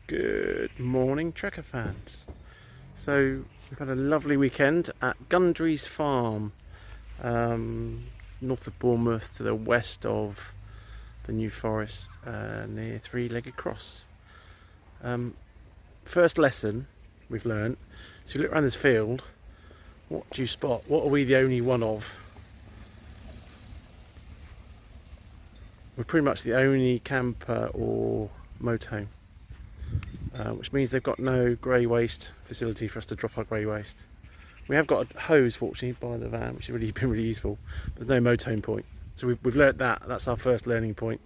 Good morning, Trekker fans. So we've had a lovely weekend at Gundry's Farm, north of Bournemouth, to the west of the New Forest, near Three-Legged Cross. First lesson we've learnt. So you look around this field. What do you spot? What are we the only one of? We're pretty much the only camper or motorhome. Which means they've got no grey waste facility for us to drop our grey waste. We have got a hose, fortunately, by the van, which has really been really useful. There's no motorhome point. So we've learnt that. That's our first learning point.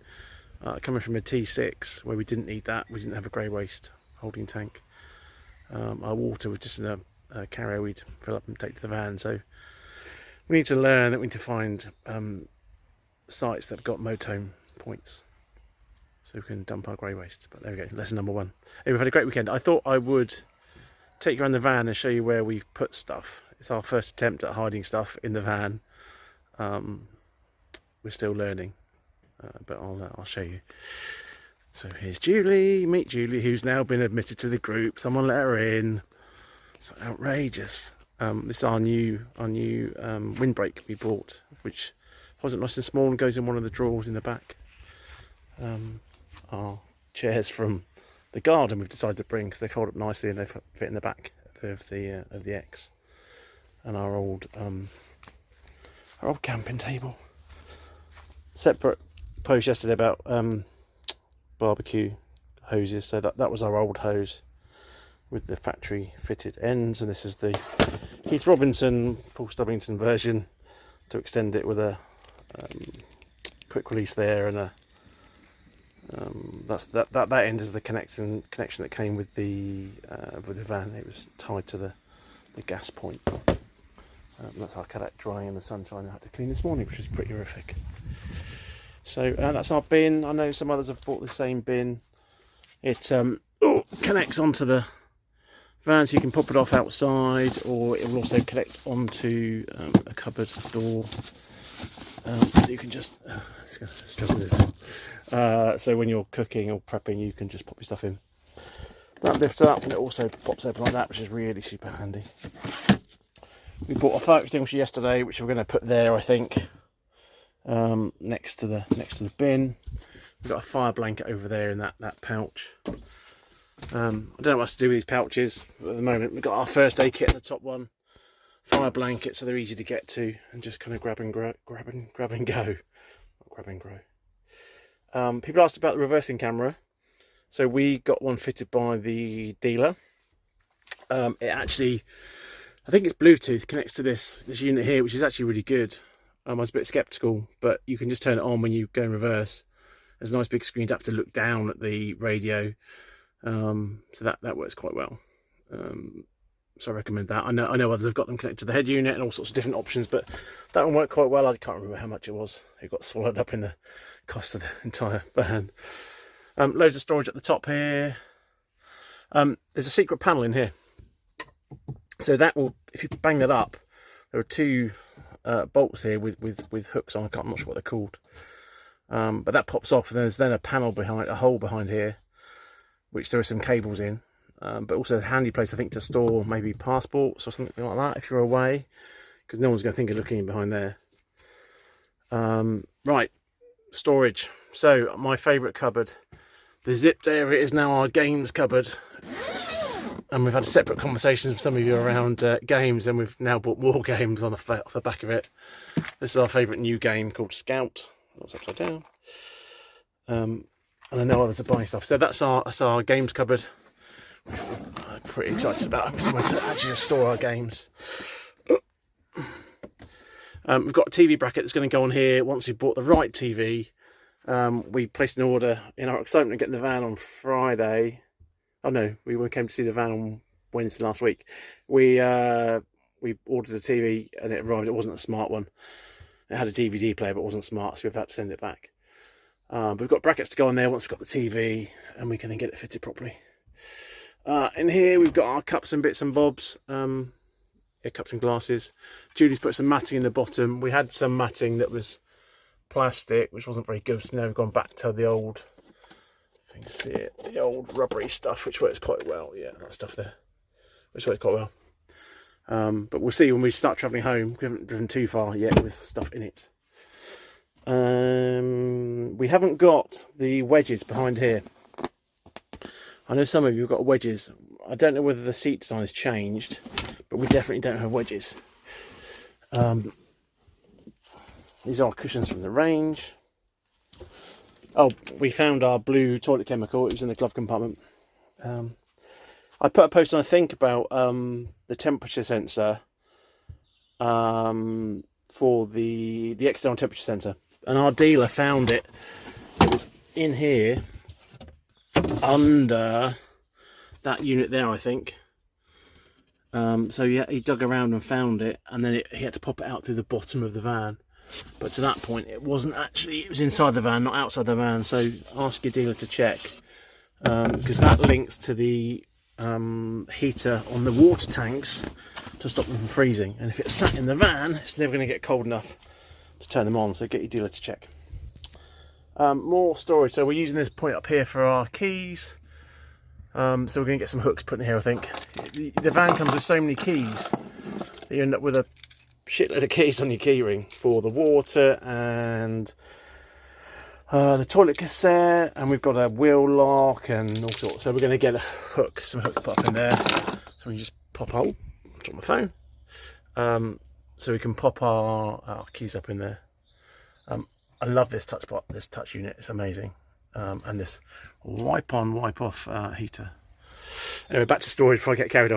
Coming from a T6, where we didn't need that. We didn't have a grey waste holding tank. Our water was just in a carrier we'd fill up and take to the van. So we need to learn that we need to find sites that have got motorhome points, so we can dump our grey waste. But there we go, lesson number one. Hey, we've had a great weekend. I thought I would take you around the van and show you where we've put stuff. It's our first attempt at hiding stuff in the van. We're still learning, but I'll show you. So here's Julie. Meet Julie, who's now been admitted to the group. Someone let her in. So outrageous. This is our new windbreak we bought, which wasn't nice and small and goes in one of the drawers in the back. Our chairs from the garden we've decided to bring because they fold up nicely and they fit in the back of the X. And our old camping table. Separate post yesterday about barbecue hoses. So that was our old hose with the factory fitted ends, and this is the Keith Robinson, Paul Stubbington version to extend it with a quick release there, and a that end is the connection that came with the van. It was tied to the gas point. That's our cadet drying in the sunshine. I had to clean this morning, which was pretty horrific. So that's our bin. I know some others have bought the same bin. It connects onto the van, so you can pop it off outside, or it will also connect onto a cupboard door. So you can just so when you're cooking or prepping, you can just pop your stuff in. That lifts up and it also pops open like that, which is really super handy. We bought a fire extinguisher yesterday, which we're going to put there, I think, next to the bin. We've got a fire blanket over there in that pouch. I don't know what else to do with these pouches at the moment. We've got our first aid kit in the top one. Fire blankets, so they're easy to get to and just kind of grab and go. Not grab and grow. People asked about the reversing camera. So we got one fitted by the dealer. It actually, I think it's Bluetooth, connects to this unit here, which is actually really good. I was a bit skeptical, but you can just turn it on when you go in reverse. There's a nice big screen. You don't have to look down at the radio. So that works quite well. So I recommend that. I know others have got them connected to the head unit and all sorts of different options, but that one worked quite well. I can't remember how much it was. It got swallowed up in the cost of the entire van. Loads of storage at the top here. There's a secret panel in here. So that will, if you bang that up, there are two bolts here with hooks on. I'm not sure what they're called. But that pops off, and there's then a panel behind, a hole behind here, which there are some cables in. But also a handy place, I think, to store maybe passports or something like that if you're away, because no one's going to think of looking in behind there. Right, storage. So my favourite cupboard, the zipped area, is now our games cupboard. And we've had separate conversations with some of you around games, and we've now bought more games on off the back of it. This is our favourite new game called Scout. It's upside down. And I know others are buying stuff. So that's our games cupboard. I'm pretty excited about somewhere to actually store our games. We've got a TV bracket that's going to go on here. Once we've bought the right TV, we placed an order in our excitement of getting the van on Friday. Oh no, we came to see the van on Wednesday last week. We ordered a TV and it arrived. It wasn't a smart one. It had a DVD player but it wasn't smart, so we've had to send it back. But we've got brackets to go on there once we've got the TV, and we can then get it fitted properly. In here we've got our cups and bits and bobs, cups and glasses. Julie's put some matting in the bottom. We had some matting that was plastic, which wasn't very good, so now we've gone back to the old thing. See it, the old rubbery stuff, which works quite well. Yeah, that stuff there, which works quite well. But we'll see when we start travelling home. We haven't driven too far yet with stuff in it. We haven't got the wedges behind here. I know some of you have got wedges. I don't know whether the seat design has changed, but we definitely don't have wedges. These are cushions from the range. Oh, we found our blue toilet chemical. It was in the glove compartment. I put a post on, I think, about the temperature sensor for the external temperature sensor, and our dealer found it. It was in here under that unit there, I think. So yeah, he dug around and found it, and then he had to pop it out through the bottom of the van. But to that point, it wasn't actually, it was inside the van, not outside the van. So ask your dealer to check, because that links to the heater on the water tanks to stop them from freezing. And if it's sat in the van, it's never going to get cold enough to turn them on. So get your dealer to check. More storage. So we're using this point up here for our keys. So we're going to get some hooks put in here, I think. The van comes with so many keys that you end up with a shitload of keys on your key ring for the water and the toilet cassette, and we've got a wheel lock and all sorts. So we're going to get a hook, some hooks put up in there, so we can just pop out, drop my phone, so we can pop our keys up in there. I love this touch unit, it's amazing. And this wipe on, wipe off heater. Anyway, back to storage before I get carried away.